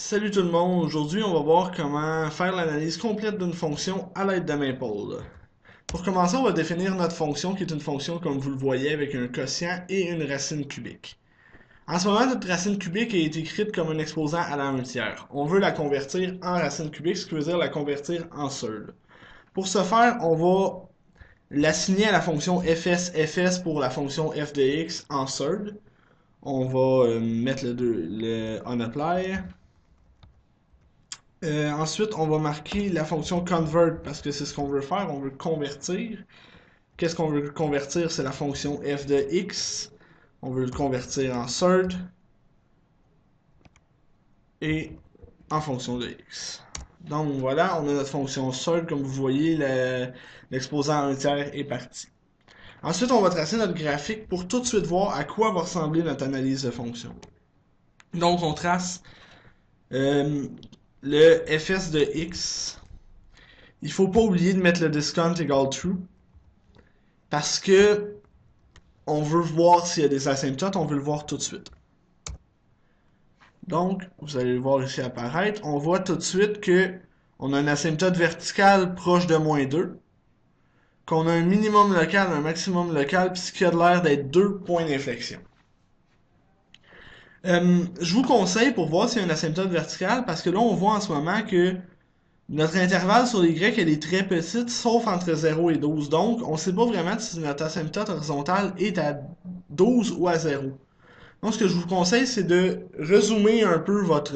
Salut tout le monde, aujourd'hui on va voir comment faire l'analyse complète d'une fonction à l'aide de Maple. Pour commencer, on va définir notre fonction qui est une fonction comme vous le voyez avec un quotient et une racine cubique. En ce moment, notre racine cubique est écrite comme un exposant à la 1 tiers. On veut la convertir en racine cubique, ce qui veut dire la convertir en surd. Pour ce faire, on va l'assigner à la fonction fs pour la fonction f de x en surd. On va mettre le onApply. Ensuite, on va marquer la fonction convert parce que c'est ce qu'on veut faire, on veut convertir. Qu'est-ce qu'on veut convertir? C'est la fonction f de x. On veut le convertir en surd et en fonction de x. Donc voilà, on a notre fonction surd, comme vous voyez, l'exposant en un tiers est parti. Ensuite, on va tracer notre graphique pour tout de suite voir à quoi va ressembler notre analyse de fonction. Donc on trace euh, le fs de x. Il faut pas oublier de mettre le discount égale true parce que on veut voir s'il y a des asymptotes, on veut le voir tout de suite. Donc, vous allez le voir ici apparaître. On voit tout de suite que on a une asymptote verticale proche de -2, qu'on a un minimum local, un maximum local, puis ce qui a l'air d'être deux points d'inflexion. Je vous conseille pour voir s'il y a une asymptote verticale, parce que là, on voit en ce moment que notre intervalle sur les grecs, elle est très petite, sauf entre 0 et 12. Donc, on ne sait pas vraiment si notre asymptote horizontale est à 12 ou à 0. Donc, ce que je vous conseille, c'est de rezoomer un peu votre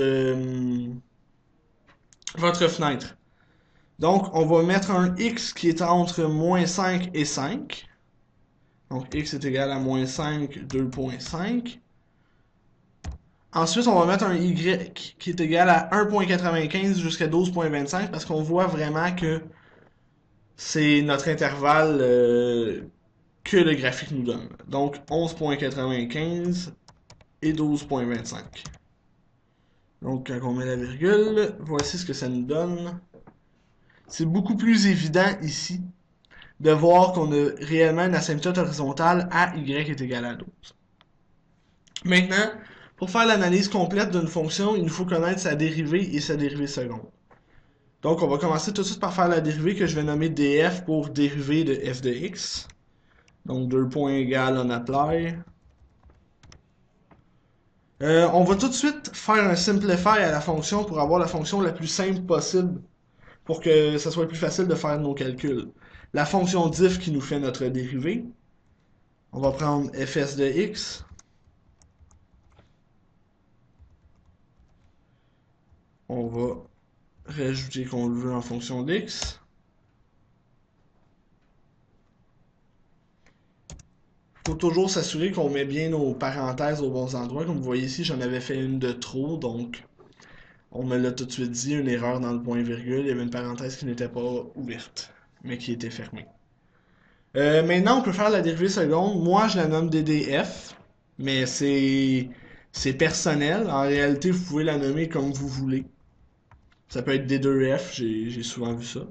fenêtre. Donc, on va mettre un x qui est entre -5 et 5. Donc, x est égal à -5, 2,5. Ensuite, on va mettre un y qui est égal à 1,95 jusqu'à 12,25 parce qu'on voit vraiment que c'est notre intervalle que le graphique nous donne. Donc 11,95 et 12,25. Donc quand on met la virgule, voici ce que ça nous donne. C'est beaucoup plus évident ici de voir qu'on a réellement une asymptote horizontale à y est égal à 12. Maintenant, pour faire l'analyse complète d'une fonction, il nous faut connaître sa dérivée et sa dérivée seconde. Donc on va commencer tout de suite par faire la dérivée que je vais nommer df pour dérivée de f de x. Donc 2 points égal onApply. On va tout de suite faire un simplify à la fonction pour avoir la fonction la plus simple possible pour que ça soit plus facile de faire nos calculs. La fonction diff qui nous fait notre dérivée. On va prendre fs de x. On va rajouter qu'on le veut en fonction d'x. Il faut toujours s'assurer qu'on met bien nos parenthèses aux bons endroits. Comme vous voyez ici, j'en avais fait une de trop, donc on me l'a tout de suite dit, une erreur dans le point-virgule. Il y avait une parenthèse qui n'était pas ouverte, mais qui était fermée. Maintenant, on peut faire la dérivée seconde. Moi, je la nomme ddf, mais c'est personnel. En réalité, vous pouvez la nommer comme vous voulez. Ça peut être d2f, j'ai souvent vu ça.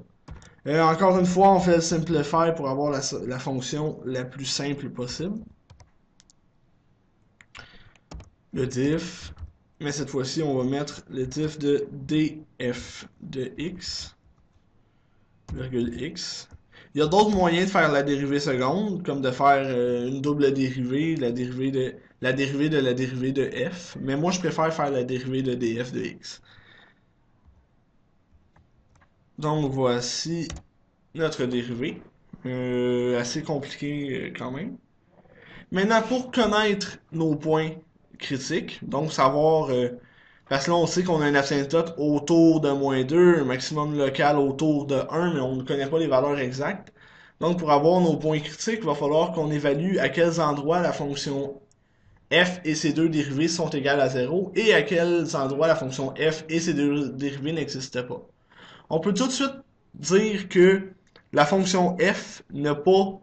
Encore une fois, on fait le simplify pour avoir la fonction la plus simple possible. Le diff. Mais cette fois-ci, on va mettre le diff de df de x, virgule x. Il y a d'autres moyens de faire la dérivée seconde, comme de faire une double dérivée, la dérivée de la dérivée de f. Mais moi, je préfère faire la dérivée de df de x. Donc, voici notre dérivée. Assez compliqué quand même. Maintenant, pour connaître nos points critiques, donc savoir, parce que là on sait qu'on a une asymptote autour de -2, un maximum local autour de 1, mais on ne connaît pas les valeurs exactes. Donc pour avoir nos points critiques, il va falloir qu'on évalue à quels endroits la fonction f et ses deux dérivées sont égales à 0 et à quels endroits la fonction f et ses deux dérivées n'existent pas. On peut tout de suite dire que la fonction f n'a pas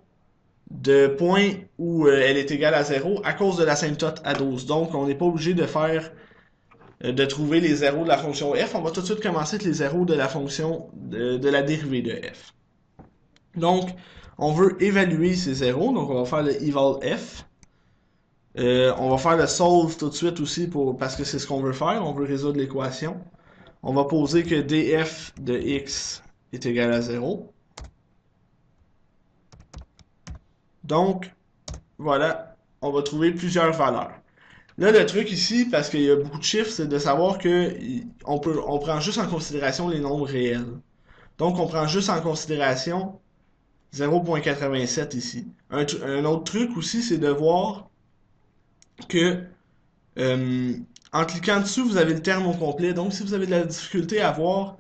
de point où elle est égale à 0 à cause de l'asymptote à 12. Donc, on n'est pas obligé de faire de trouver les zéros de la fonction f. On va tout de suite commencer avec les zéros de la fonction de la dérivée de f. Donc, on veut évaluer ces zéros. Donc, on va faire le eval f. On va faire le solve tout de suite aussi parce que c'est ce qu'on veut faire. On veut résoudre l'équation. On va poser que df de x est égal à 0. Donc, voilà, on va trouver plusieurs valeurs. Là, le truc ici, parce qu'il y a beaucoup de chiffres, c'est de savoir que on prend juste en considération les nombres réels. Donc, on prend juste en considération 0.87 ici. Un autre truc aussi, c'est de voir que euh, en cliquant dessus, vous avez le terme au complet. Donc, si vous avez de la difficulté à voir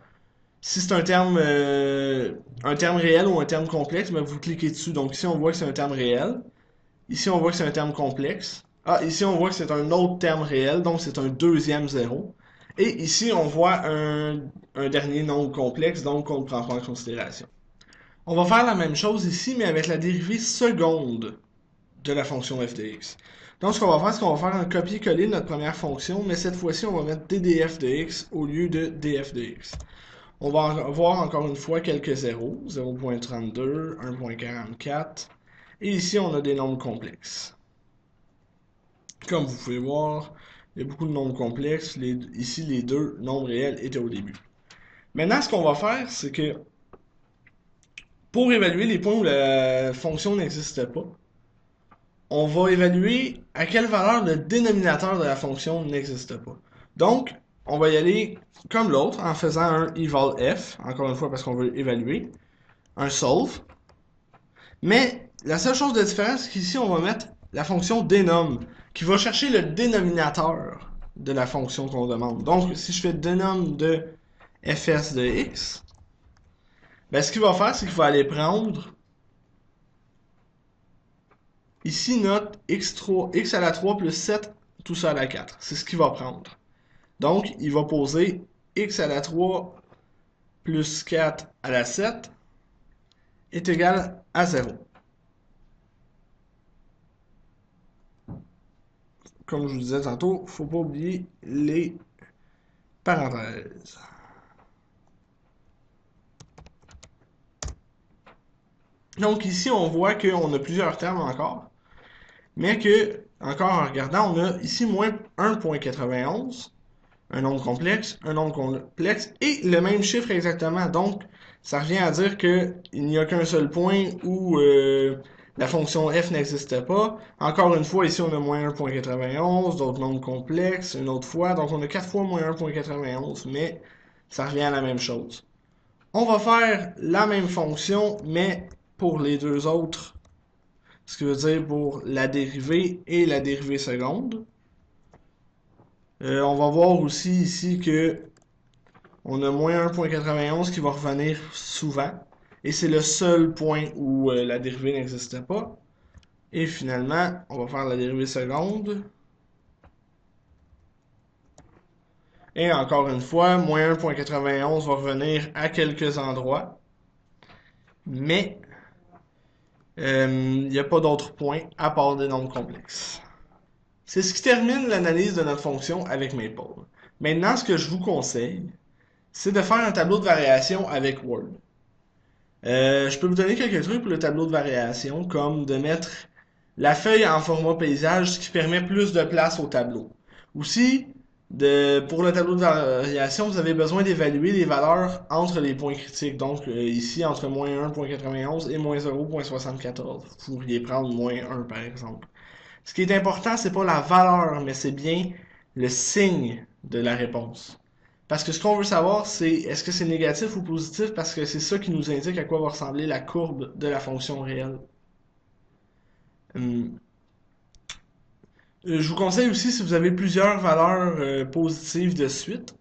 si c'est un terme réel ou un terme complexe, ben vous cliquez dessus. Donc, ici, on voit que c'est un terme réel. Ici, on voit que c'est un terme complexe. Ah, ici, on voit que c'est un autre terme réel, donc c'est un deuxième zéro. Et ici, on voit un dernier nombre complexe, donc on ne prend pas en considération. On va faire la même chose ici, mais avec la dérivée seconde de la fonction f de x. Donc, ce qu'on va faire, c'est qu'on va faire un copier-coller de notre première fonction, mais cette fois-ci, on va mettre ddf de x au lieu de df de x. On va avoir encore une fois quelques zéros, 0.32, 1.44, et ici, on a des nombres complexes. Comme vous pouvez voir, il y a beaucoup de nombres complexes. Ici, les deux nombres réels étaient au début. Maintenant, ce qu'on va faire, c'est que pour évaluer les points où la fonction n'existe pas, on va évaluer à quelle valeur le dénominateur de la fonction n'existe pas. Donc, on va y aller comme l'autre en faisant un eval f, encore une fois parce qu'on veut évaluer, un solve. Mais la seule chose de différent, c'est qu'ici, on va mettre la fonction denom, qui va chercher le dénominateur de la fonction qu'on demande. Donc, si je fais denom de fs de x, ben, ce qu'il va faire, c'est qu'il va aller prendre ici notre x à la 3 plus 7, tout ça à la 4. C'est ce qu'il va prendre. Donc, il va poser x à la 3 plus 4 à la 7 est égal à 0. Comme je vous disais tantôt, il ne faut pas oublier les parenthèses. Donc ici, on voit qu'on a plusieurs termes encore, mais que, encore en regardant, on a ici moins 1.91, un nombre complexe, un nombre complexe, et le même chiffre exactement. Donc, ça revient à dire qu'il n'y a qu'un seul point où la fonction f n'existe pas. Encore une fois, ici, on a moins 1.91, d'autres nombres complexes, une autre fois. Donc, on a 4 fois moins 1.91, mais ça revient à la même chose. On va faire la même fonction, mais pour les deux autres, ce qui veut dire pour la dérivée et la dérivée seconde. On va voir aussi ici que on a moins 1.91 qui va revenir souvent. Et c'est le seul point où la dérivée n'existait pas. Et finalement, on va faire la dérivée seconde. Et encore une fois, moins 1.91 va revenir à quelques endroits. Mais il n'y a pas d'autres points à part des nombres complexes. C'est ce qui termine l'analyse de notre fonction avec Maple. Maintenant, ce que je vous conseille, c'est de faire un tableau de variation avec Word. Je peux vous donner quelques trucs pour le tableau de variation, comme de mettre la feuille en format paysage, ce qui permet plus de place au tableau. Aussi, pour le tableau de variation, vous avez besoin d'évaluer les valeurs entre les points critiques. Donc ici, entre moins 1.91 et moins 0.74. Vous pourriez prendre moins 1 par exemple. Ce qui est important, c'est pas la valeur, mais c'est bien le signe de la réponse. Parce que ce qu'on veut savoir, c'est est-ce que c'est négatif ou positif, parce que c'est ça qui nous indique à quoi va ressembler la courbe de la fonction réelle. Hum. Je vous conseille aussi, si vous avez plusieurs valeurs positives de suite,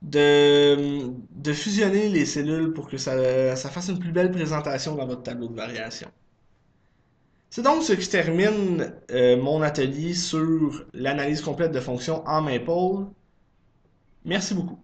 de fusionner les cellules pour que ça fasse une plus belle présentation dans votre tableau de variation. C'est donc ce qui termine mon atelier sur l'analyse complète de fonctions en Maple. Merci beaucoup.